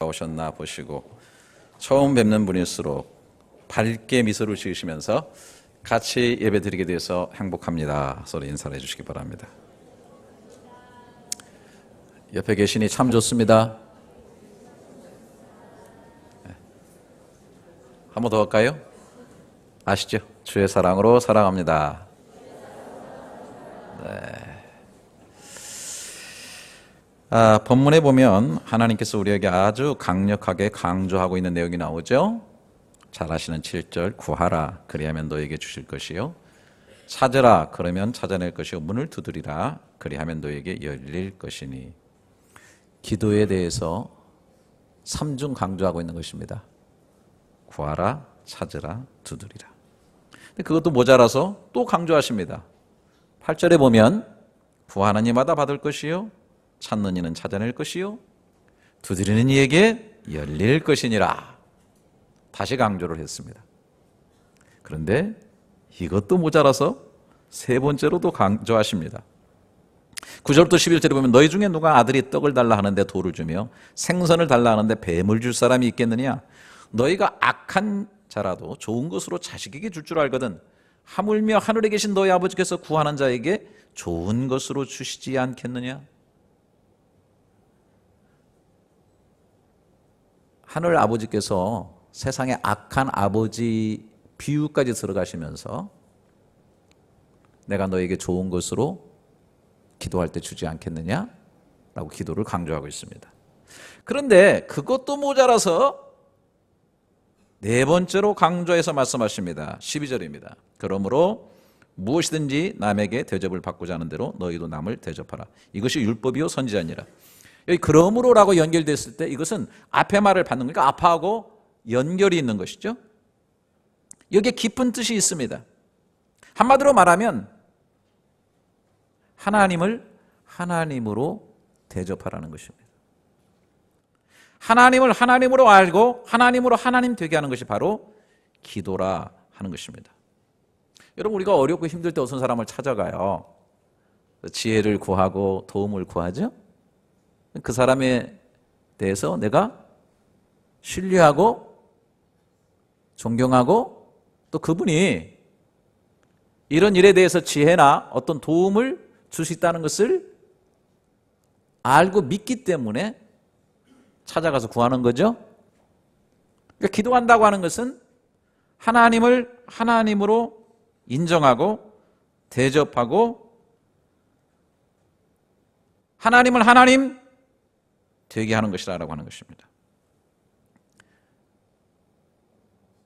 오셨나 보시고 처음 뵙는 분일수록 밝게 미소를 지으시면서 같이 예배드리게 돼서 행복합니다. 서로 인사를 해주시기 바랍니다. 옆에 계시니 참 좋습니다. 한 번 더 할까요? 아시죠? 주의 사랑으로 사랑합니다. 본문에 보면 하나님께서 우리에게 아주 강력하게 강조하고 있는 내용이 나오죠. 잘 아시는 7절, 구하라 그리하면 너에게 주실 것이요, 찾으라 그러면 찾아낼 것이요, 문을 두드리라 그리하면 너에게 열릴 것이니. 기도에 대해서 3중 강조하고 있는 것입니다. 구하라, 찾으라, 두드리라. 근데 그것도 모자라서 또 강조하십니다. 8절에 보면 구하는 이마다 받을 것이요, 찾는 이는 찾아낼 것이요, 두드리는 이에게 열릴 것이니라. 다시 강조를 했습니다. 그런데 이것도 모자라서 세 번째로도 강조하십니다. 9절부터 11절에 보면 너희 중에 누가 아들이 떡을 달라 하는데 돌을 주며 생선을 달라 하는데 뱀을 줄 사람이 있겠느냐? 너희가 악한 자라도 좋은 것으로 자식에게 줄 줄 알거든 하물며 하늘에 계신 너희 아버지께서 구하는 자에게 좋은 것으로 주시지 않겠느냐? 하늘 아버지께서 세상에 악한 아버지 비유까지 들어가시면서 내가 너에게 좋은 것으로 기도할 때 주지 않겠느냐? 라고 기도를 강조하고 있습니다. 그런데 그것도 모자라서 네 번째로 강조해서 말씀하십니다. 12절입니다. 그러므로 무엇이든지 남에게 대접을 받고자 하는 대로 너희도 남을 대접하라. 이것이 율법이요 선지자니라. 여기 그러므로라고 연결됐을 때 이것은 앞에 말을 받는 거니까 앞하고 연결이 있는 것이죠. 여기에 깊은 뜻이 있습니다. 한마디로 말하면 하나님을 하나님으로 대접하라는 것입니다. 하나님을 하나님으로 알고 하나님으로 하나님 되게 하는 것이 바로 기도라 하는 것입니다. 여러분, 우리가 어렵고 힘들 때 어떤 사람을 찾아가요. 지혜를 구하고 도움을 구하죠. 그 사람에 대해서 내가 신뢰하고 존경하고 또 그분이 이런 일에 대해서 지혜나 어떤 도움을 줄 수 있다는 것을 알고 믿기 때문에 찾아가서 구하는 거죠. 그러니까 기도한다고 하는 것은 하나님을 하나님으로 인정하고 대접하고 하나님을 하나님 되게 하는 것이라고 하는 것입니다.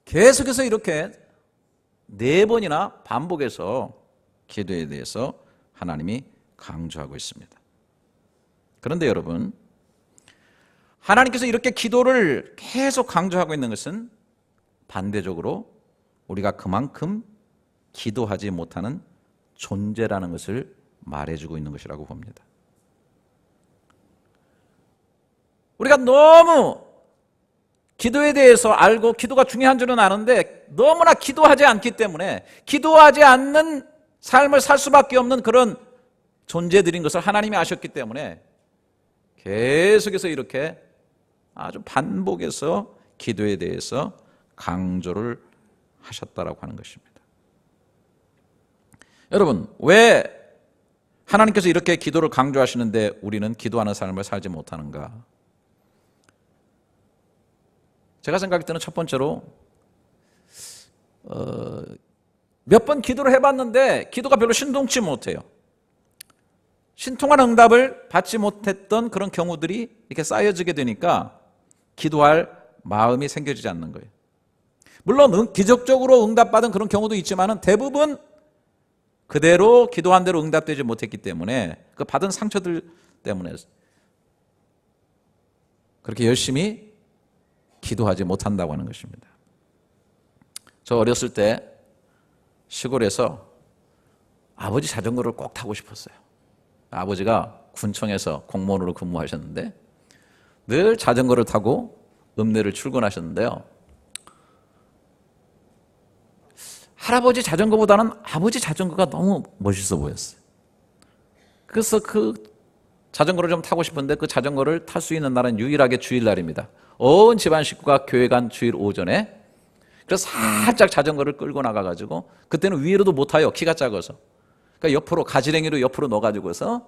계속해서 이렇게 네 번이나 반복해서 기도에 대해서 하나님이 강조하고 있습니다. 그런데 여러분, 하나님께서 이렇게 기도를 계속 강조하고 있는 것은 반대적으로 우리가 그만큼 기도하지 못하는 존재라는 것을 말해주고 있는 것이라고 봅니다. 우리가 너무 기도에 대해서 알고 기도가 중요한 줄은 아는데 너무나 기도하지 않기 때문에 기도하지 않는 삶을 살 수밖에 없는 그런 존재들인 것을 하나님이 아셨기 때문에 계속해서 이렇게 아주 반복해서 기도에 대해서 강조를 하셨다라고 하는 것입니다. 여러분, 왜 하나님께서 이렇게 기도를 강조하시는데 우리는 기도하는 삶을 살지 못하는가? 제가 생각할 때는 첫 번째로 몇 번 기도를 해봤는데 기도가 별로 신통치 못해요. 신통한 응답을 받지 못했던 그런 경우들이 이렇게 쌓여지게 되니까 기도할 마음이 생겨지지 않는 거예요. 물론 기적적으로 응답받은 그런 경우도 있지만 대부분 그대로 기도한 대로 응답되지 못했기 때문에 그 받은 상처들 때문에 그렇게 열심히 기도하지 못한다고 하는 것입니다. 저 어렸을 때 시골에서 아버지 자전거를 꼭 타고 싶었어요. 아버지가 군청에서 공무원으로 근무하셨는데 늘 자전거를 타고 읍내를 출근하셨는데요. 할아버지 자전거보다는 아버지 자전거가 너무 멋있어 보였어요. 그래서 그 자전거를 좀 타고 싶은데 그 자전거를 탈 수 있는 날은 유일하게 주일날입니다. 온 집안 식구가 교회 간 주일 오전에, 그래서 살짝 자전거를 끌고 나가가지고, 그때는 위로도 못 타요. 키가 작아서. 그러니까 옆으로, 가지랭이로 옆으로 넣어가지고서,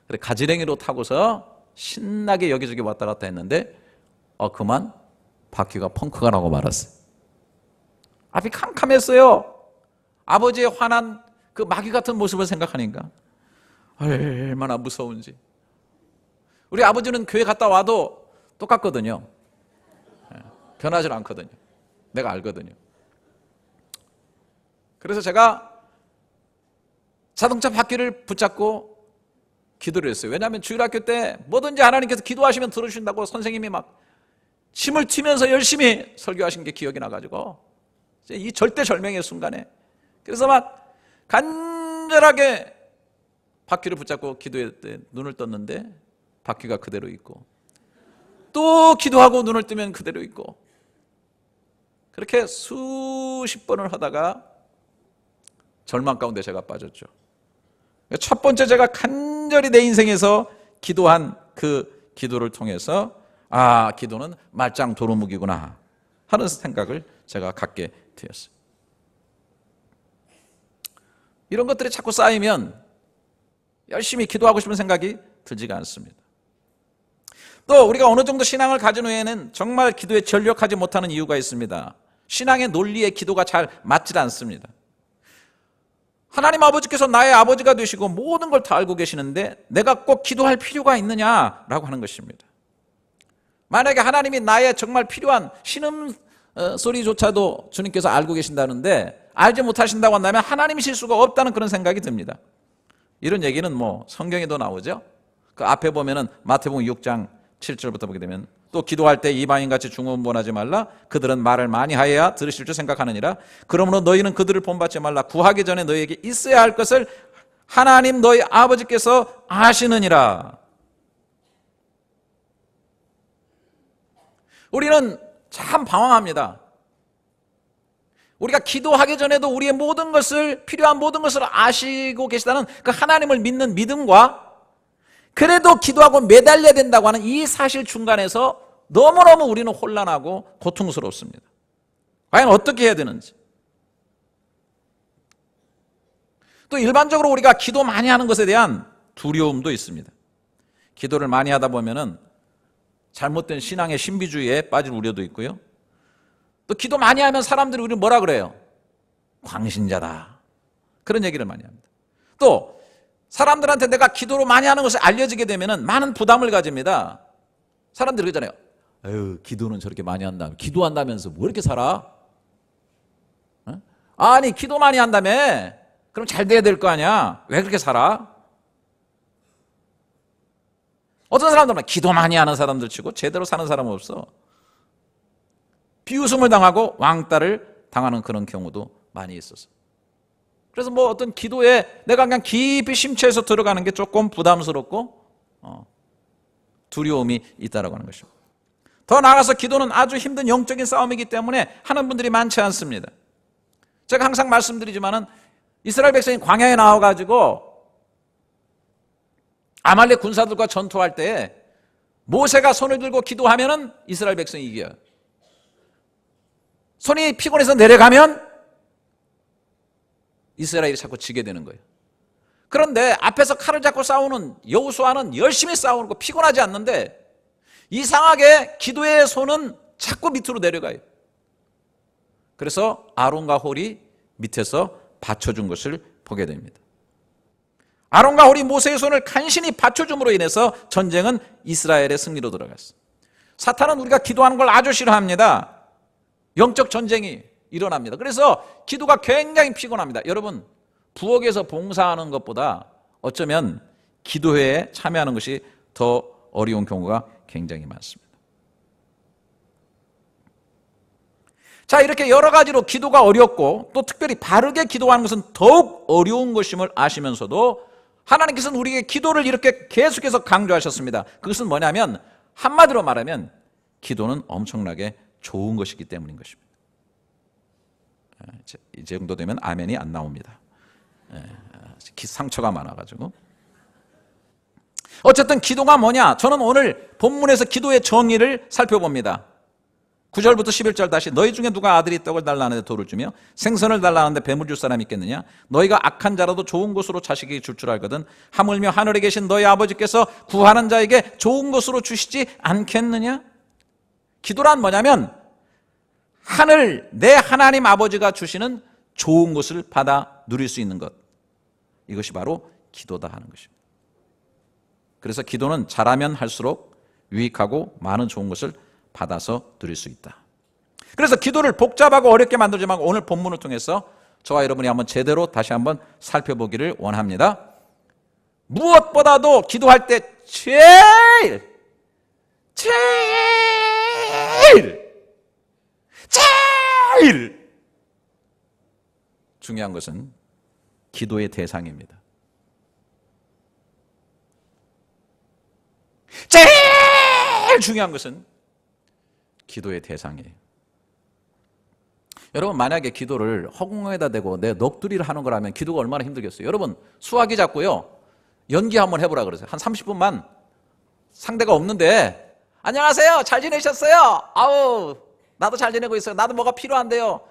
그래 가지랭이로 타고서 신나게 여기저기 왔다 갔다 했는데, 그만 바퀴가 펑크가 나고 말았어요. 앞이 캄캄했어요. 아버지의 환한 그 마귀 같은 모습을 생각하니까 얼마나 무서운지. 우리 아버지는 교회 갔다 와도 똑같거든요. 변하지 않거든요. 내가 알거든요. 그래서 제가 자동차 바퀴를 붙잡고 기도를 했어요. 왜냐하면 주일학교 때 뭐든지 하나님께서 기도하시면 들으신다고 선생님이 막 침을 튀면서 열심히 설교하신 게 기억이 나가지고, 이 절대절명의 순간에, 그래서 막 간절하게 바퀴를 붙잡고 기도했을 때 눈을 떴는데 바퀴가 그대로 있고, 또 기도하고 눈을 뜨면 그대로 있고, 그렇게 수십 번을 하다가 절망 가운데 제가 빠졌죠. 첫 번째 제가 간절히 내 인생에서 기도한 그 기도를 통해서, 기도는 말짱 도루묵이구나 하는 생각을 제가 갖게 되었어요. 이런 것들이 자꾸 쌓이면 열심히 기도하고 싶은 생각이 들지가 않습니다. 또 우리가 어느 정도 신앙을 가진 후에는 정말 기도에 전력하지 못하는 이유가 있습니다. 신앙의 논리에 기도가 잘 맞질 않습니다. 하나님 아버지께서 나의 아버지가 되시고 모든 걸 다 알고 계시는데 내가 꼭 기도할 필요가 있느냐라고 하는 것입니다. 만약에 하나님이 나의 정말 필요한 신음소리조차도 주님께서 알고 계신다는데 알지 못하신다고 한다면 하나님이실 수가 없다는 그런 생각이 듭니다. 이런 얘기는 성경에도 나오죠. 그 앞에 보면은 마태복음 6장 7절부터 보게 되면, 또 기도할 때 이방인같이 중언부언하지 말라. 그들은 말을 많이 하여야 들으실 줄 생각하느니라. 그러므로 너희는 그들을 본받지 말라. 구하기 전에 너희에게 있어야 할 것을 하나님 너희 아버지께서 아시느니라. 우리는 참 방황합니다. 우리가 기도하기 전에도 우리의 모든 것을, 필요한 모든 것을 아시고 계시다는 그 하나님을 믿는 믿음과, 그래도 기도하고 매달려야 된다고 하는 이 사실 중간에서 너무너무 우리는 혼란하고 고통스럽습니다. 과연 어떻게 해야 되는지. 또 일반적으로 우리가 기도 많이 하는 것에 대한 두려움도 있습니다. 기도를 많이 하다 보면은 잘못된 신앙의 신비주의에 빠질 우려도 있고요. 또 기도 많이 하면 사람들이 우리를 뭐라 그래요? 광신자다. 그런 얘기를 많이 합니다. 또 사람들한테 내가 기도로 많이 하는 것을 알려지게 되면 많은 부담을 가집니다. 사람들이 그러잖아요. 아유, 기도는 저렇게 많이 한다. 기도한다면서 뭐 이렇게 살아? 아니, 기도 많이 한다며? 그럼 잘 돼야 될 거 아니야? 왜 그렇게 살아? 어떤 사람들은 기도 많이 하는 사람들 치고 제대로 사는 사람은 없어. 비웃음을 당하고 왕따를 당하는 그런 경우도 많이 있었어. 그래서 어떤 기도에 내가 그냥 깊이 심취해서 들어가는 게 조금 부담스럽고 두려움이 있다라고 하는 것입니다. 더 나아가서 기도는 아주 힘든 영적인 싸움이기 때문에 하는 분들이 많지 않습니다. 제가 항상 말씀드리지만은 이스라엘 백성이 광야에 나와가지고 아말렉 군사들과 전투할 때 모세가 손을 들고 기도하면은 이스라엘 백성이 이겨요. 손이 피곤해서 내려가면 이스라엘이 자꾸 지게 되는 거예요. 그런데 앞에서 칼을 잡고 싸우는 여호수아는 열심히 싸우고 피곤하지 않는데 이상하게 기도의 손은 자꾸 밑으로 내려가요. 그래서 아론과 홀이 밑에서 받쳐준 것을 보게 됩니다. 아론과 홀이 모세의 손을 간신히 받쳐줌으로 인해서 전쟁은 이스라엘의 승리로 들어갔어요. 사탄은 우리가 기도하는 걸 아주 싫어합니다. 영적 전쟁이 일어납니다. 그래서 기도가 굉장히 피곤합니다. 여러분, 부엌에서 봉사하는 것보다 어쩌면 기도회에 참여하는 것이 더 어려운 경우가 굉장히 많습니다. 자, 이렇게 여러 가지로 기도가 어렵고 또 특별히 바르게 기도하는 것은 더욱 어려운 것임을 아시면서도 하나님께서는 우리에게 기도를 이렇게 계속해서 강조하셨습니다. 그것은 뭐냐면 한마디로 말하면 기도는 엄청나게 좋은 것이기 때문인 것입니다. 이 정도 되면 아멘이 안 나옵니다. 상처가 많아가지고. 어쨌든 기도가 뭐냐? 저는 오늘 본문에서 기도의 정의를 살펴봅니다. 9절부터 11절 다시 너희 중에 누가 아들이 떡을 달라는데 돌을 주며 생선을 달라는데 뱀을 줄 사람이 있겠느냐? 너희가 악한 자라도 좋은 것으로 자식에게 줄 알거든 하물며 하늘에 계신 너희 아버지께서 구하는 자에게 좋은 것으로 주시지 않겠느냐? 기도란 뭐냐면 하늘 내 하나님 아버지가 주시는 좋은 것을 받아 누릴 수 있는 것, 이것이 바로 기도다 하는 것입니다. 그래서 기도는 잘하면 할수록 유익하고 많은 좋은 것을 받아서 누릴 수 있다. 그래서 기도를 복잡하고 어렵게 만들지 말고 오늘 본문을 통해서 저와 여러분이 한번 제대로 다시 한번 살펴보기를 원합니다. 무엇보다도 기도할 때 제일 중요한 것은 기도의 대상입니다. 제일 중요한 것은 기도의 대상이에요. 여러분 만약에 기도를 허공에다 대고 내 넋두리를 하는 거라면 기도가 얼마나 힘들겠어요. 여러분 수화기 잡고요 연기 한번 해보라 그러세요. 한 30분만 상대가 없는데 안녕하세요 잘 지내셨어요? 아우 나도 잘 지내고 있어요. 나도 뭐가 필요한데요.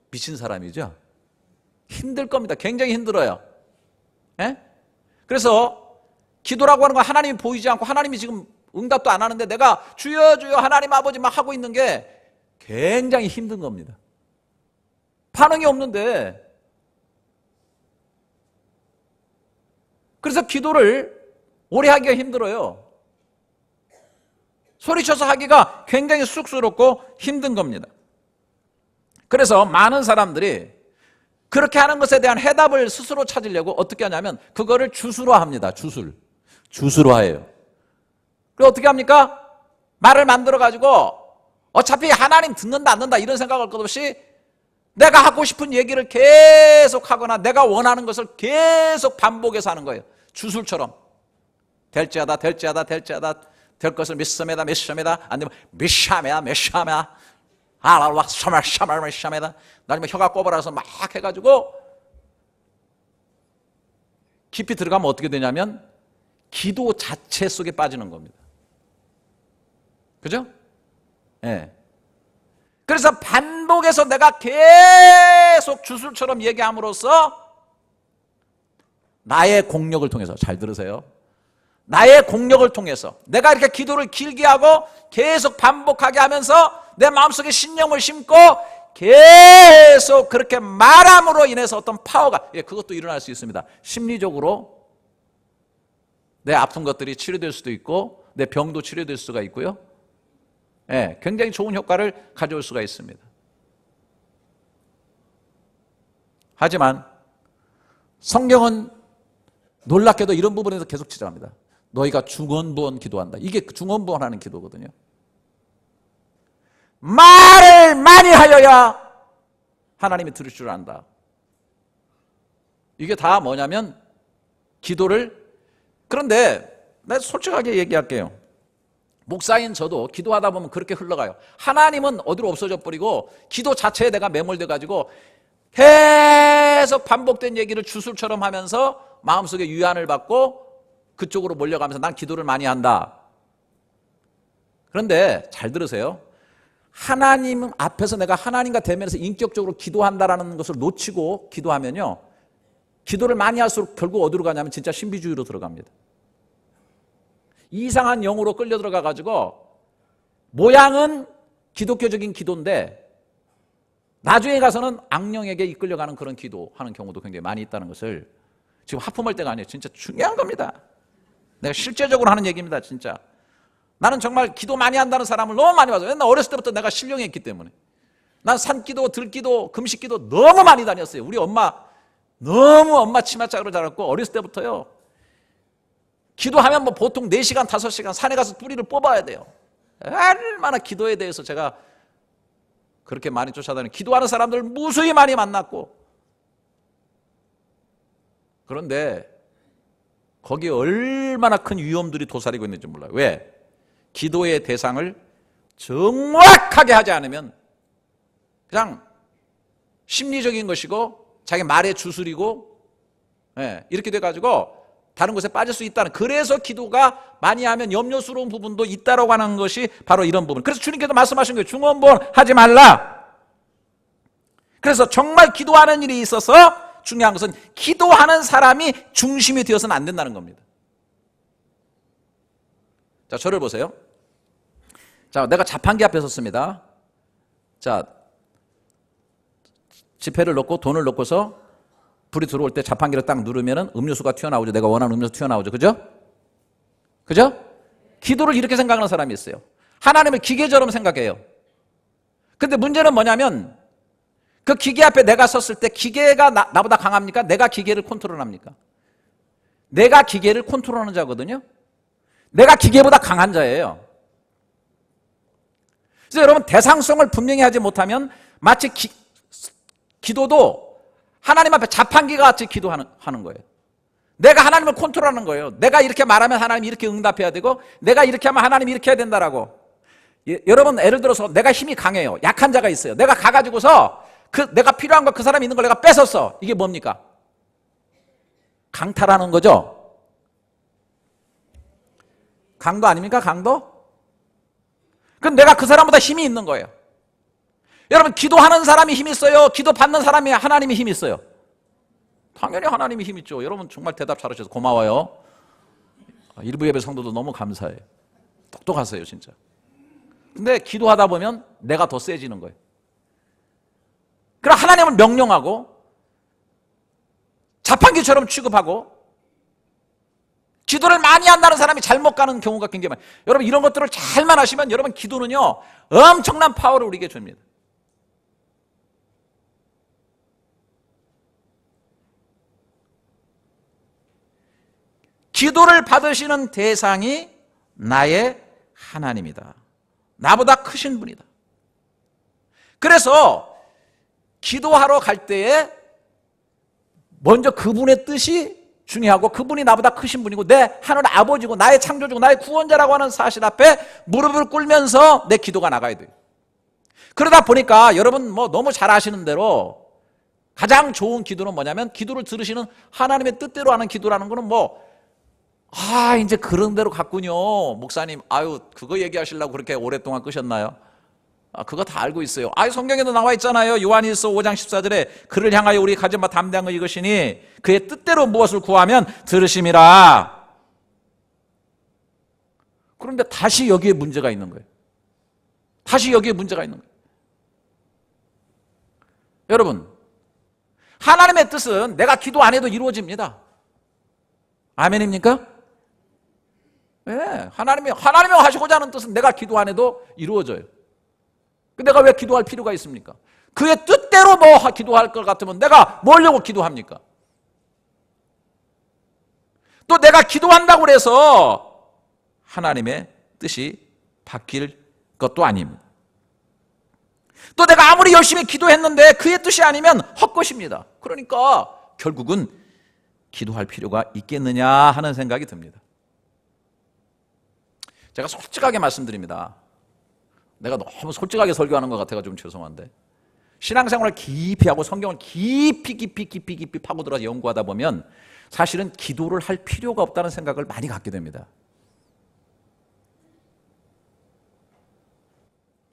미친 사람이죠. 힘들 겁니다. 굉장히 힘들어요. 예? 그래서 기도라고 하는 건 하나님이 보이지 않고 하나님이 지금 응답도 안 하는데 내가 주여 주여 하나님 아버지 막 하고 있는 게 굉장히 힘든 겁니다. 반응이 없는데. 그래서 기도를 오래 하기가 힘들어요. 소리쳐서 하기가 굉장히 쑥스럽고 힘든 겁니다. 그래서 많은 사람들이 그렇게 하는 것에 대한 해답을 스스로 찾으려고 어떻게 하냐면 그거를 주술로 합니다. 주술화해요. 그리고 어떻게 합니까? 말을 만들어가지고 어차피 하나님 듣는다 안 듣는다 이런 생각할 것 없이 내가 하고 싶은 얘기를 계속 하거나 내가 원하는 것을 계속 반복해서 하는 거예요. 주술처럼. 될지하다 될 것을 믿습니다 안 되면 미샤메다 알라와 샤마메다 나중에 혀가 꼬부라서 막 해가지고 깊이 들어가면 어떻게 되냐면 기도 자체 속에 빠지는 겁니다. 그죠? 예. 네. 그래서 반복해서 내가 계속 주술처럼 얘기함으로써 나의 공력을 통해서, 잘 들으세요. 나의 공력을 통해서 내가 이렇게 기도를 길게 하고 계속 반복하게 하면서 내 마음속에 신념을 심고 계속 그렇게 말함으로 인해서 어떤 파워가, 그것도 일어날 수 있습니다. 심리적으로 내 아픈 것들이 치료될 수도 있고 내 병도 치료될 수가 있고요. 굉장히 좋은 효과를 가져올 수가 있습니다. 하지만 성경은 놀랍게도 이런 부분에서 계속 지적합니다. 너희가 중언부언 기도한다. 이게 중언부언하는 기도거든요. 말을 많이 하여야 하나님이 들을 줄 안다. 이게 다 뭐냐면 기도를, 그런데 내가 솔직하게 얘기할게요. 목사인 저도 기도하다 보면 그렇게 흘러가요. 하나님은 어디로 없어져 버리고 기도 자체에 내가 매몰돼 가지고 계속 반복된 얘기를 주술처럼 하면서 마음속에 유안을 받고 그쪽으로 몰려가면서 난 기도를 많이 한다. 그런데 잘 들으세요. 하나님 앞에서 내가 하나님과 대면해서 인격적으로 기도한다라는 것을 놓치고 기도하면요, 기도를 많이 할수록 결국 어디로 가냐면 진짜 신비주의로 들어갑니다. 이상한 영으로 끌려 들어가 가지고 모양은 기독교적인 기도인데 나중에 가서는 악령에게 이끌려가는 그런 기도하는 경우도 굉장히 많이 있다는 것을 지금 하품할 때가 아니에요. 진짜 중요한 겁니다. 내가 실제적으로 하는 얘기입니다. 진짜. 나는 정말 기도 많이 한다는 사람을 너무 많이 봐서 옛날 어렸을 때부터 내가 신령했기 때문에 난 산기도, 들기도, 금식기도 너무 많이 다녔어요. 우리 엄마 너무 엄마 치맛짝으로 자랐고 어렸을 때부터요. 기도하면 뭐 보통 4시간, 5시간 산에 가서 뿌리를 뽑아야 돼요. 얼마나 기도에 대해서 제가 그렇게 많이 쫓아다니는, 기도하는 사람들 무수히 많이 만났고, 그런데 거기에 얼마나 큰 위험들이 도사리고 있는지 몰라요. 왜? 기도의 대상을 정확하게 하지 않으면 그냥 심리적인 것이고 자기 말의 주술이고 이렇게 돼가지고 다른 곳에 빠질 수 있다는, 그래서 기도가 많이 하면 염려스러운 부분도 있다라고 하는 것이 바로 이런 부분. 그래서 주님께서 말씀하신 거예요. 중언부언 하지 말라. 그래서 정말 기도하는 일이 있어서 중요한 것은 기도하는 사람이 중심이 되어서는 안 된다는 겁니다. 자, 저를 보세요. 자, 내가 자판기 앞에 섰습니다. 자, 지폐를 넣고 돈을 넣고서 불이 들어올 때 자판기를 딱 누르면은 음료수가 튀어나오죠. 내가 원하는 음료수 튀어나오죠. 그죠? 그죠? 기도를 이렇게 생각하는 사람이 있어요. 하나님을 기계처럼 생각해요. 근데 문제는 뭐냐면 그 기계 앞에 내가 섰을 때 기계가 나보다 강합니까? 내가 기계를 컨트롤합니까? 내가 기계를 컨트롤하는 자거든요. 내가 기계보다 강한 자예요. 그래서 여러분, 대상성을 분명히 하지 못하면 마치 기도도 하나님 앞에 자판기가 같이 기도하는 거예요. 내가 하나님을 컨트롤하는 거예요. 내가 이렇게 말하면 하나님이 이렇게 응답해야 되고, 내가 이렇게 하면 하나님이 이렇게 해야 된다라고. 여러분, 예를 들어서 내가 힘이 강해요. 약한 자가 있어요. 내가 가가지고서 내가 필요한 거 그 사람이 있는 걸 내가 뺏었어. 이게 뭡니까? 강탈하는 거죠. 강도 아닙니까? 강도? 그럼 내가 그 사람보다 힘이 있는 거예요. 여러분, 기도하는 사람이 힘이 있어요? 기도 받는 사람이 하나님이 힘이 있어요? 당연히 하나님이 힘 있죠. 여러분 정말 대답 잘하셔서 고마워요. 일부 예배 성도도 너무 감사해요. 똑똑하세요 진짜. 근데 기도하다 보면 내가 더 세지는 거예요. 그럼 하나님을 명령하고 자판기처럼 취급하고 기도를 많이 한다는 사람이 잘못 가는 경우가 굉장히 많아요. 여러분, 이런 것들을 잘만 하시면 여러분 기도는요 엄청난 파워를 우리에게 줍니다. 기도를 받으시는 대상이 나의 하나님이다. 나보다 크신 분이다. 그래서 기도하러 갈 때에 먼저 그분의 뜻이 중요하고, 그분이 나보다 크신 분이고 내 하늘 아버지고 나의 창조주고 나의 구원자라고 하는 사실 앞에 무릎을 꿇으면서 내 기도가 나가야 돼요. 그러다 보니까 여러분 뭐 너무 잘 아시는 대로 가장 좋은 기도는 뭐냐면, 기도를 들으시는 하나님의 뜻대로 하는 기도라는 거는 이제 그런 대로 갔군요. 목사님, 그거 얘기하시려고 그렇게 오랫동안 끄셨나요? 그거 다 알고 있어요. 성경에도 나와 있잖아요. 요한일서 5장 14절에 그를 향하여 우리 가진 바 담대함을 이것이니 그의 뜻대로 무엇을 구하면 들으심이라. 그런데 다시 여기에 문제가 있는 거예요. 다시 여기에 문제가 있는 거예요. 여러분, 하나님의 뜻은 내가 기도 안 해도 이루어집니다. 아멘입니까? 네, 하나님이 하시고자 하는 뜻은 내가 기도 안 해도 이루어져요. 내가 왜 기도할 필요가 있습니까? 그의 뜻대로 기도할 것 같으면 내가 뭐려고 기도합니까? 또 내가 기도한다고 해서 하나님의 뜻이 바뀔 것도 아닙니다. 또 내가 아무리 열심히 기도했는데 그의 뜻이 아니면 헛것입니다. 그러니까 결국은 기도할 필요가 있겠느냐 하는 생각이 듭니다. 제가 솔직하게 말씀드립니다. 내가 너무 솔직하게 설교하는 것 같아서 좀 죄송한데, 신앙생활을 깊이 하고 성경을 깊이 파고들어서 연구하다 보면 사실은 기도를 할 필요가 없다는 생각을 많이 갖게 됩니다.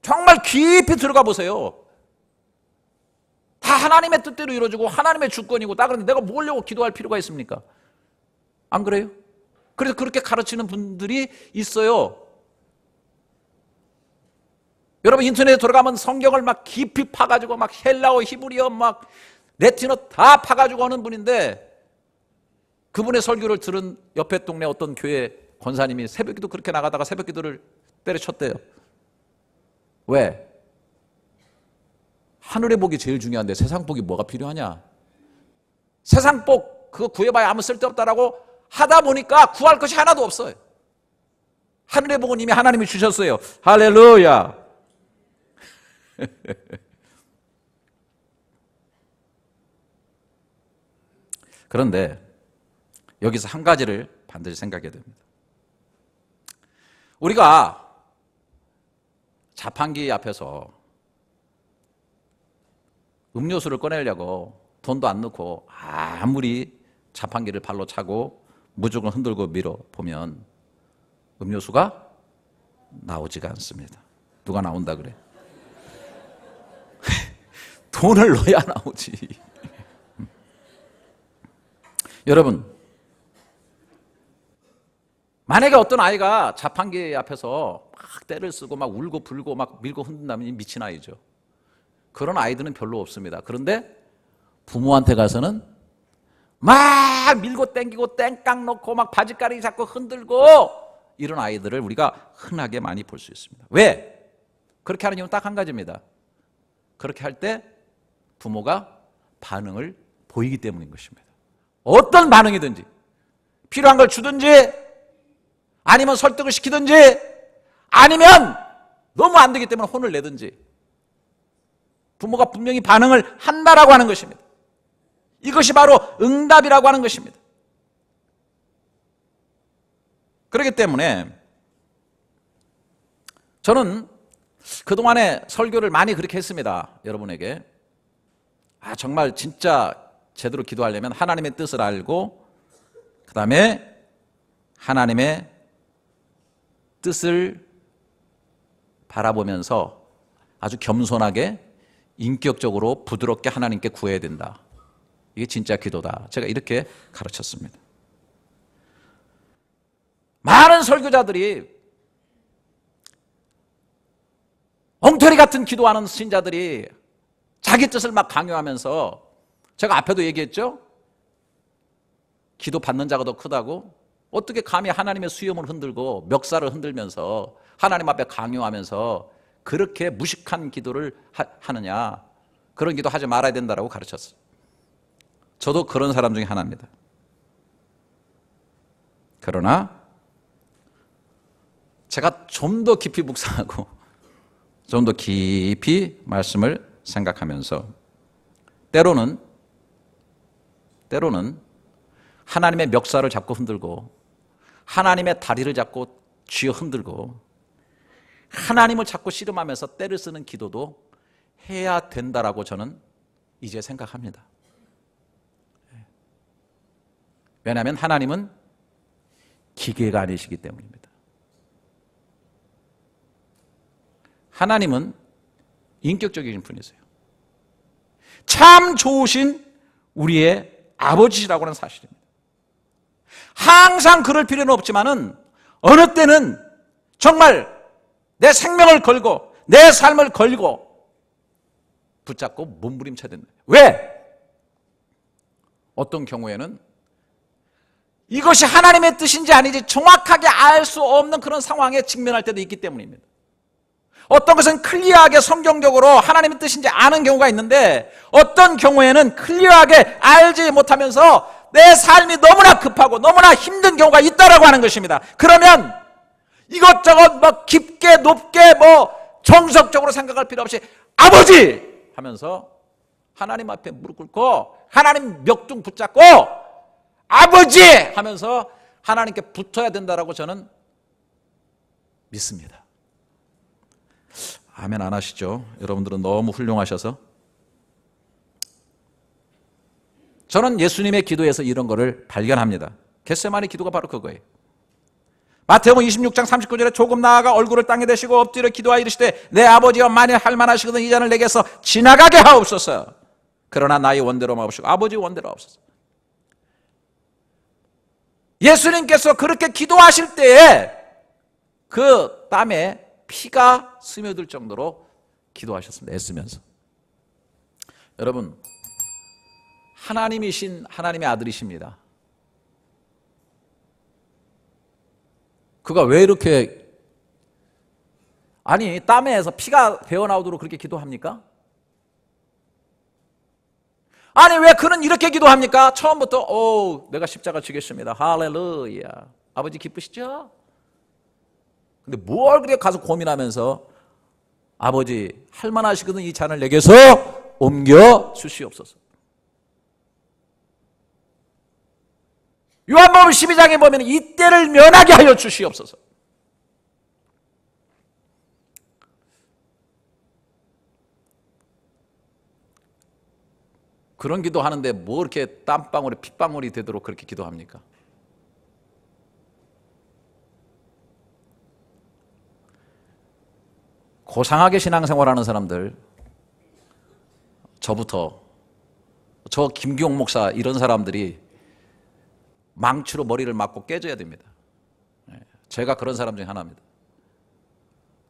정말 깊이 들어가 보세요. 다 하나님의 뜻대로 이루어지고 하나님의 주권이고 다 그런데 내가 뭐려고 기도할 필요가 있습니까? 안 그래요? 그래서 그렇게 가르치는 분들이 있어요. 여러분, 인터넷에 들어가면 성경을 막 깊이 파가지고 막 헬라어, 히브리어, 막 레틴어 다 파가지고 하는 분인데, 그분의 설교를 들은 옆에 동네 어떤 교회 권사님이 새벽기도 그렇게 나가다가 새벽기도를 때려쳤대요. 왜? 하늘의 복이 제일 중요한데 세상 복이 뭐가 필요하냐? 세상 복 그거 구해봐야 아무 쓸데없다라고 하다 보니까 구할 것이 하나도 없어요. 하늘의 복은 이미 하나님이 주셨어요. 할렐루야. 그런데 여기서 한 가지를 반드시 생각해야 됩니다. 우리가 자판기 앞에서 음료수를 꺼내려고 돈도 안 넣고 아무리 자판기를 발로 차고 무조건 흔들고 밀어보면 음료수가 나오지가 않습니다. 누가 나온다 그래? 돈을 넣어야 나오지. 여러분, 만약에 어떤 아이가 자판기 앞에서 막 떼를 쓰고 막 울고 불고 막 밀고 흔든다면 미친 아이죠. 그런 아이들은 별로 없습니다. 그런데 부모한테 가서는 막 밀고 땡기고 땡깡 넣고 막 바지가리 잡고 흔들고 이런 아이들을 우리가 흔하게 많이 볼 수 있습니다. 왜? 그렇게 하는 이유는 딱 한 가지입니다. 그렇게 할 때 부모가 반응을 보이기 때문인 것입니다. 어떤 반응이든지 필요한 걸 주든지 아니면 설득을 시키든지 아니면 너무 안 되기 때문에 혼을 내든지 부모가 분명히 반응을 한다라고 하는 것입니다. 이것이 바로 응답이라고 하는 것입니다. 그렇기 때문에 저는 그동안에 설교를 많이 그렇게 했습니다. 여러분에게. 정말 진짜 제대로 기도하려면 하나님의 뜻을 알고 그 다음에 하나님의 뜻을 바라보면서 아주 겸손하게 인격적으로 부드럽게 하나님께 구해야 된다. 이게 진짜 기도다. 제가 이렇게 가르쳤습니다. 많은 설교자들이 엉터리 같은 기도하는 신자들이 자기 뜻을 막 강요하면서 제가 앞에도 얘기했죠? 기도 받는 자가 더 크다고? 어떻게 감히 하나님의 수염을 흔들고 멱살을 흔들면서 하나님 앞에 강요하면서 그렇게 무식한 기도를 하느냐? 그런 기도 하지 말아야 된다고 가르쳤어요. 저도 그런 사람 중에 하나입니다. 그러나 제가 좀 더 깊이 묵상하고 좀 더 깊이 말씀을 생각하면서 때로는 하나님의 멱살을 잡고 흔들고 하나님의 다리를 잡고 쥐어 흔들고 하나님을 자꾸 씨름하면서 때를 쓰는 기도도 해야 된다라고 저는 이제 생각합니다. 왜냐하면 하나님은 기계가 아니시기 때문입니다. 하나님은 인격적인 분이세요. 참 좋으신 우리의 아버지시라고 하는 사실입니다. 항상 그럴 필요는 없지만은 어느 때는 정말 내 생명을 걸고 내 삶을 걸고 붙잡고 몸부림쳐야 된다. 왜? 어떤 경우에는 이것이 하나님의 뜻인지 아닌지 정확하게 알 수 없는 그런 상황에 직면할 때도 있기 때문입니다. 어떤 것은 클리어하게 성경적으로 하나님의 뜻인지 아는 경우가 있는데 어떤 경우에는 클리어하게 알지 못하면서 내 삶이 너무나 급하고 너무나 힘든 경우가 있다라고 하는 것입니다. 그러면 이것저것 뭐 깊게 높게 뭐 정석적으로 생각할 필요 없이 아버지 하면서 하나님 앞에 무릎 꿇고 하나님 멱둥 붙잡고 아버지 하면서 하나님께 붙어야 된다라고 저는 믿습니다. 아멘 안 하시죠? 여러분들은 너무 훌륭하셔서. 저는 예수님의 기도에서 이런 거를 발견합니다. 겟세마네 기도가 바로 그거예요. 마태복음 26장 39절에 조금 나아가 얼굴을 땅에 대시고 엎드려 기도하여 이르시되 내 아버지여 만일 할만하시거든 이 잔을 내게서 지나가게 하옵소서. 그러나 나의 원대로 마옵시고 아버지 원대로 하옵소서. 예수님께서 그렇게 기도하실 때에 그 땀에 피가 스며들 정도로 기도하셨습니다. 애쓰면서. 여러분, 하나님이신 하나님의 아들이십니다. 그가 왜 이렇게 땀에서 피가 배어나오도록 그렇게 기도합니까? 왜 그는 이렇게 기도합니까? 처음부터 내가 십자가 지겠습니다. 할렐루야. 아버지 기쁘시죠? 근데 뭘 그렇게 가서 고민하면서 아버지 할만하시거든 이 잔을 내게서 옮겨 주시옵소서. 요한복음 12장에 보면 이 때를 면하게 하여 주시옵소서. 그런 기도하는데 뭐 이렇게 땀방울이 핏방울이 되도록 그렇게 기도합니까? 고상하게 신앙생활하는 사람들, 저부터, 저 김기용 목사 이런 사람들이 망치로 머리를 맞고 깨져야 됩니다. 제가 그런 사람 중에 하나입니다.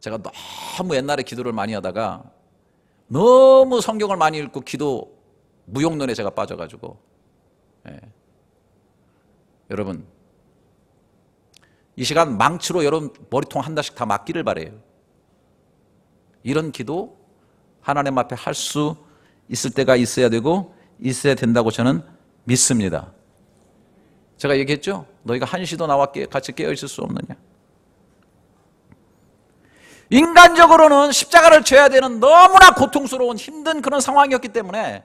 제가 너무 옛날에 기도를 많이 하다가 너무 성경을 많이 읽고 기도 무용론에 제가 빠져가지고, 여러분 이 시간 망치로 여러분 머리통 한 달씩 다 맞기를 바래요. 이런 기도 하나님 앞에 할 수 있을 때가 있어야 되고 있어야 된다고 저는 믿습니다. 제가 얘기했죠? 너희가 한시도 나와 같이 깨어있을 수 없느냐. 인간적으로는 십자가를 져야 되는 너무나 고통스러운 힘든 그런 상황이었기 때문에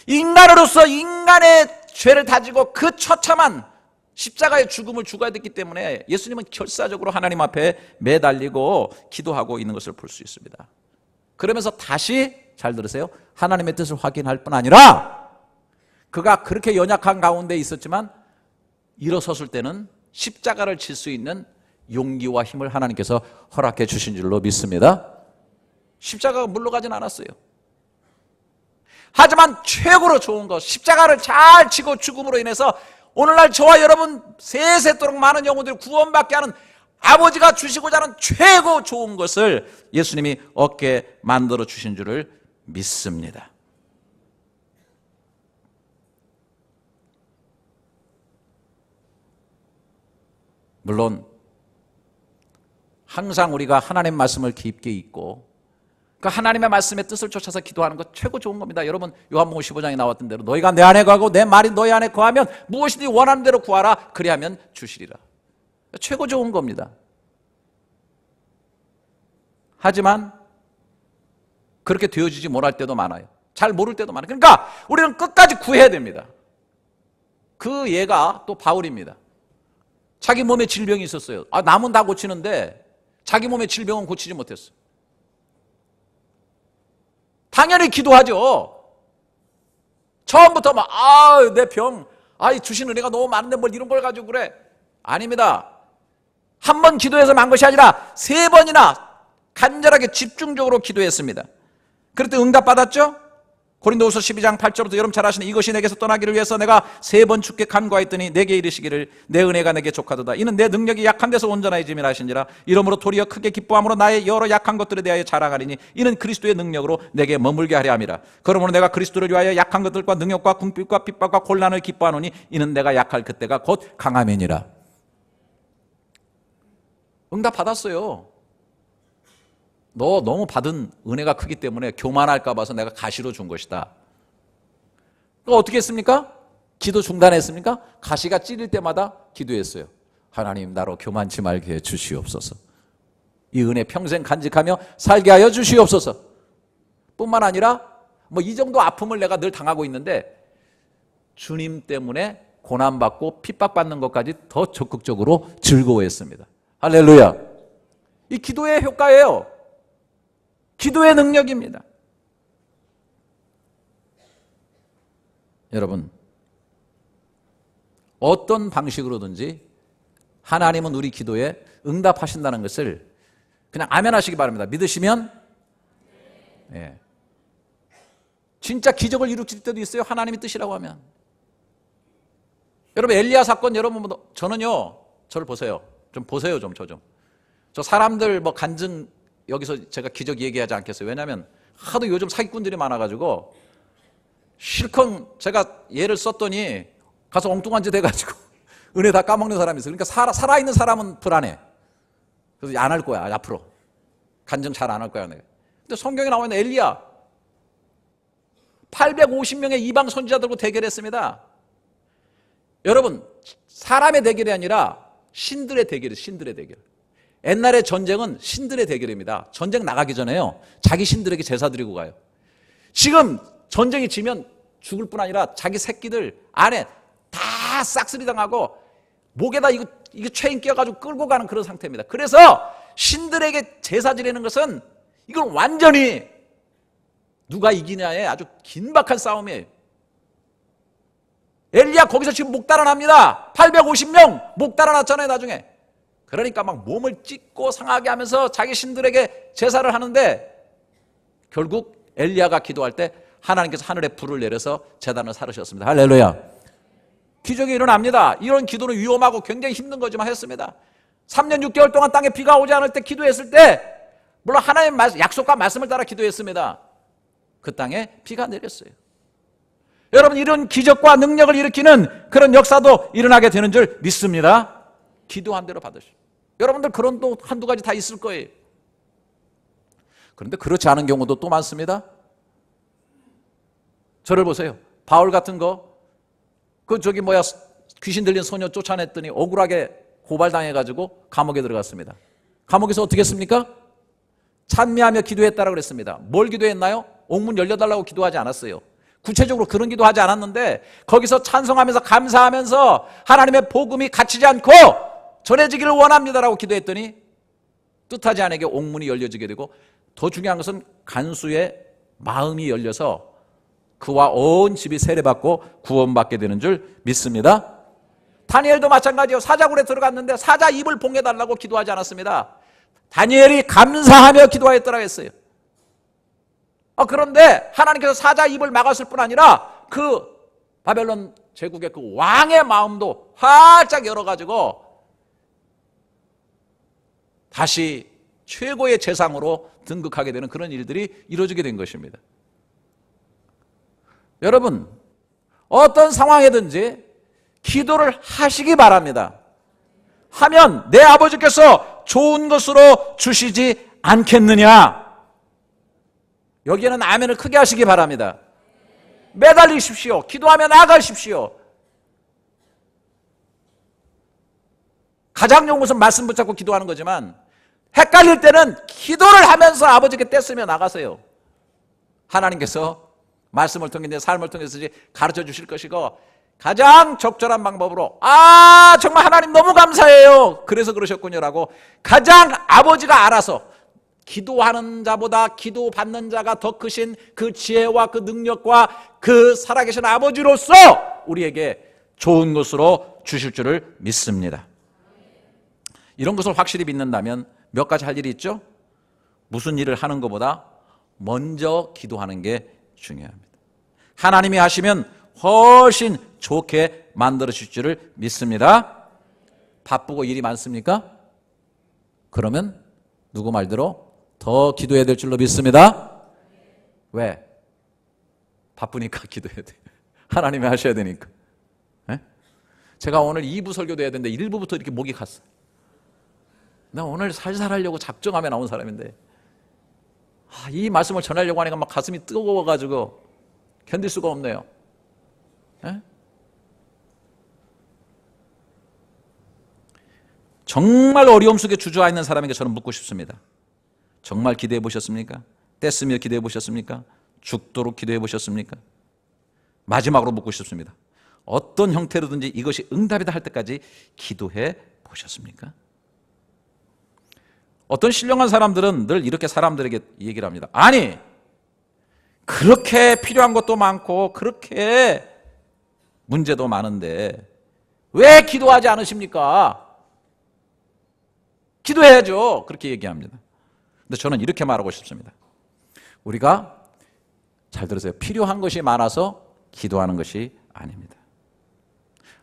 인간으로서 인간의 죄를 다지고 그 처참한 십자가의 죽음을 죽어야 됐기 때문에 예수님은 결사적으로 하나님 앞에 매달리고 기도하고 있는 것을 볼 수 있습니다. 그러면서 다시 잘 들으세요. 하나님의 뜻을 확인할 뿐 아니라 그가 그렇게 연약한 가운데 있었지만 일어섰을 때는 십자가를 질 수 있는 용기와 힘을 하나님께서 허락해 주신 줄로 믿습니다. 십자가가 물러가진 않았어요. 하지만 최고로 좋은 것, 십자가를 잘 지고 죽음으로 인해서 오늘날 저와 여러분 세세토록 많은 영혼들을 구원받게 하는 아버지가 주시고자 하는 최고 좋은 것을 예수님이 얻게 만들어 주신 줄을 믿습니다. 물론 항상 우리가 하나님의 말씀을 깊게 읽고 그 하나님의 말씀의 뜻을 쫓아서 기도하는 것 최고 좋은 겁니다. 여러분 요한복음 15장에 나왔던 대로 너희가 내 안에 거하고 내 말이 너희 안에 거하면 무엇이든지 원하는 대로 구하라 그리하면 주시리라. 최고 좋은 겁니다. 하지만 그렇게 되어지지 못할 때도 많아요. 잘 모를 때도 많아요. 그러니까 우리는 끝까지 구해야 됩니다. 그 예가 또 바울입니다. 자기 몸에 질병이 있었어요. 남은 다 고치는데 자기 몸의 질병은 고치지 못했어요. 당연히 기도하죠. 처음부터 막 내 병, 주신 은혜가 너무 많은데 뭘 이런 걸 가지고 그래. 아닙니다. 한 번 기도해서 만 것이 아니라 3번이나 간절하게 집중적으로 기도했습니다. 그럴 때 응답받았죠? 고린도후서 12장 8절부터 여러분 잘 아시는 이것이 내게서 떠나기를 위해서 내가 3번 주께 간구하였더니 내게 이르시기를 내 은혜가 내게 족하도다. 이는 내 능력이 약한 데서 온전하여짐이라 하신지라. 이러므로 도리어 크게 기뻐함으로 나의 여러 약한 것들에 대하여 자랑하리니 이는 그리스도의 능력으로 내게 머물게 하려 함이라. 그러므로 내가 그리스도를 위하여 약한 것들과 능력과 궁핍과 핍박과 곤란을 기뻐하노니 이는 내가 약할 그때가 곧 강함이니라. 응답받았어요. 너 너무 받은 은혜가 크기 때문에 교만할까 봐서 내가 가시로 준 것이다. 어떻게 했습니까? 기도 중단했습니까? 가시가 찔릴 때마다 기도했어요. 하나님 나로 교만치 말게 해 주시옵소서. 이 은혜 평생 간직하며 살게 하여 주시옵소서. 뿐만 아니라 이 정도 아픔을 내가 늘 당하고 있는데 주님 때문에 고난받고 핍박받는 것까지 더 적극적으로 즐거워했습니다. 할렐루야. 이 기도의 효과예요. 기도의 능력입니다. 여러분, 어떤 방식으로든지 하나님은 우리 기도에 응답하신다는 것을 그냥 아멘하시기 바랍니다. 믿으시면 진짜 기적을 이루실 때도 있어요. 하나님의 뜻이라고 하면. 여러분 엘리야 사건 여러분 저는요. 저를 보세요. 좀 보세요. 저 사람들 간증 여기서 제가 기적 얘기하지 않겠어요. 왜냐하면 하도 요즘 사기꾼들이 많아가지고 실컷 제가 예를 썼더니 가서 엉뚱한 짓 해가지고 은혜 다 까먹는 사람이 있어요. 그러니까 살아있는 사람은 불안해. 그래서 안 할 거야 앞으로. 간증 잘 안 할 거야 내가. 근데 성경에 나와 있는 엘리야 850명의 이방 선지자들과 대결했습니다. 여러분 사람의 대결이 아니라 신들의 대결이에요. 신들의 대결. 옛날의 전쟁은 신들의 대결입니다. 전쟁 나가기 전에요. 자기 신들에게 제사 드리고 가요. 지금 전쟁이 지면 죽을 뿐 아니라 자기 새끼들 안에 다 싹쓸이 당하고 목에다 이거 체인 끼워가지고 끌고 가는 그런 상태입니다. 그래서 신들에게 제사 드리는 것은 이건 완전히 누가 이기냐의 아주 긴박한 싸움이에요. 엘리야 거기서 지금 목 달아납니다. 850명 목 달아났잖아요 나중에. 그러니까 막 몸을 찢고 상하게 하면서 자기 신들에게 제사를 하는데 결국 엘리야가 기도할 때 하나님께서 하늘에 불을 내려서 제단을 사르셨습니다. 할렐루야. 기적이 일어납니다. 이런 기도는 위험하고 굉장히 힘든 거지만 했습니다. 3년 6개월 동안 땅에 비가 오지 않을 때 기도했을 때 물론 하나님의 약속과 말씀을 따라 기도했습니다. 그 땅에 비가 내렸어요. 여러분, 이런 기적과 능력을 일으키는 그런 역사도 일어나게 되는 줄 믿습니다. 기도한 대로 받으시오. 여러분들 그런 또 한두 가지 다 있을 거예요. 그런데 그렇지 않은 경우도 또 많습니다. 저를 보세요. 바울 같은 거 귀신 들린 소녀 쫓아냈더니 억울하게 고발당해가지고 감옥에 들어갔습니다. 감옥에서 어떻게 했습니까? 찬미하며 기도했다라고 그랬습니다. 뭘 기도했나요? 옥문 열려달라고 기도하지 않았어요. 구체적으로 그런 기도하지 않았는데 거기서 찬송하면서 감사하면서 하나님의 복음이 갇히지 않고 전해지기를 원합니다라고 기도했더니 뜻하지 않게 옥문이 열려지게 되고 더 중요한 것은 간수의 마음이 열려서 그와 온 집이 세례받고 구원받게 되는 줄 믿습니다. 다니엘도 마찬가지예요. 사자굴에 들어갔는데 사자 입을 봉해달라고 기도하지 않았습니다. 다니엘이 감사하며 기도하였더라고 했어요. 그런데 하나님께서 사자 입을 막았을 뿐 아니라 그 바벨론 제국의 그 왕의 마음도 활짝 열어가지고 다시 최고의 재상으로 등극하게 되는 그런 일들이 이루어지게 된 것입니다. 여러분, 어떤 상황이든지 기도를 하시기 바랍니다. 하면 내 아버지께서 좋은 것으로 주시지 않겠느냐. 여기에는 아멘을 크게 하시기 바랍니다. 매달리십시오. 기도하며 나아가십시오. 가장 좋은 것은 말씀 붙잡고 기도하는 거지만 헷갈릴 때는 기도를 하면서 아버지께 떼쓰며 나가세요. 하나님께서 말씀을 통해 내 삶을 통해서 가르쳐 주실 것이고 가장 적절한 방법으로 정말 하나님 너무 감사해요. 그래서 그러셨군요라고 가장 아버지가 알아서 기도하는 자보다 기도받는 자가 더 크신 그 지혜와 그 능력과 그 살아계신 아버지로서 우리에게 좋은 것으로 주실 줄을 믿습니다. 이런 것을 확실히 믿는다면 몇 가지 할 일이 있죠? 무슨 일을 하는 것보다 먼저 기도하는 게 중요합니다. 하나님이 하시면 훨씬 좋게 만들어 주실 줄을 믿습니다. 바쁘고 일이 많습니까? 그러면 누구 말대로 더 기도해야 될 줄로 믿습니다. 왜? 바쁘니까 기도해야 돼요. 하나님이 하셔야 되니까. 네? 제가 오늘 2부 설교도 해야 되는데 1부부터 이렇게 목이 갔어요. 나 오늘 살살 하려고 작정하며 나온 사람인데 이 말씀을 전하려고 하니까 막 가슴이 뜨거워가지고 견딜 수가 없네요. 네? 정말 어려움 속에 주저앉아 있는 사람에게 저는 묻고 싶습니다. 정말 기도해 보셨습니까? 떼쓰며 기도해 보셨습니까? 죽도록 기도해 보셨습니까? 마지막으로 묻고 싶습니다. 어떤 형태로든지 이것이 응답이다 할 때까지 기도해 보셨습니까? 어떤 신령한 사람들은 늘 이렇게 사람들에게 얘기를 합니다. 아니, 그렇게 필요한 것도 많고 그렇게 문제도 많은데 왜 기도하지 않으십니까? 기도해야죠. 그렇게 얘기합니다. 근데 저는 이렇게 말하고 싶습니다. 우리가 잘 들으세요. 필요한 것이 많아서 기도하는 것이 아닙니다.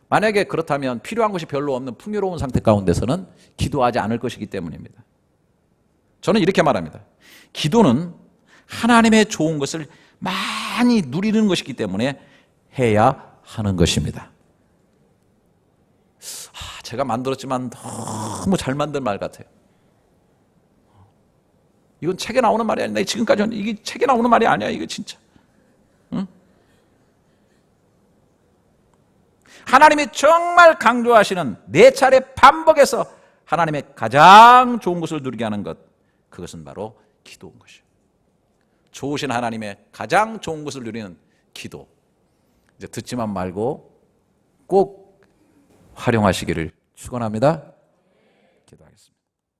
만약에 그렇다면 필요한 것이 별로 없는 풍요로운 상태 가운데서는 기도하지 않을 것이기 때문입니다. 저는 이렇게 말합니다. 기도는 하나님의 좋은 것을 많이 누리는 것이기 때문에 해야 하는 것입니다. 제가 만들었지만 너무 잘 만든 말 같아요. 이건 책에 나오는 말이 아니야. 지금까지는 이게 책에 나오는 말이 아니야. 이거 진짜. 응? 하나님이 정말 강조하시는 4차례 반복해서 하나님의 가장 좋은 것을 누리게 하는 것, 그것은 바로 기도인 것이에요. 좋으신 하나님의 가장 좋은 것을 누리는 기도. 이제 듣지만 말고 꼭 활용하시기를 축원합니다. 기도하겠습니다.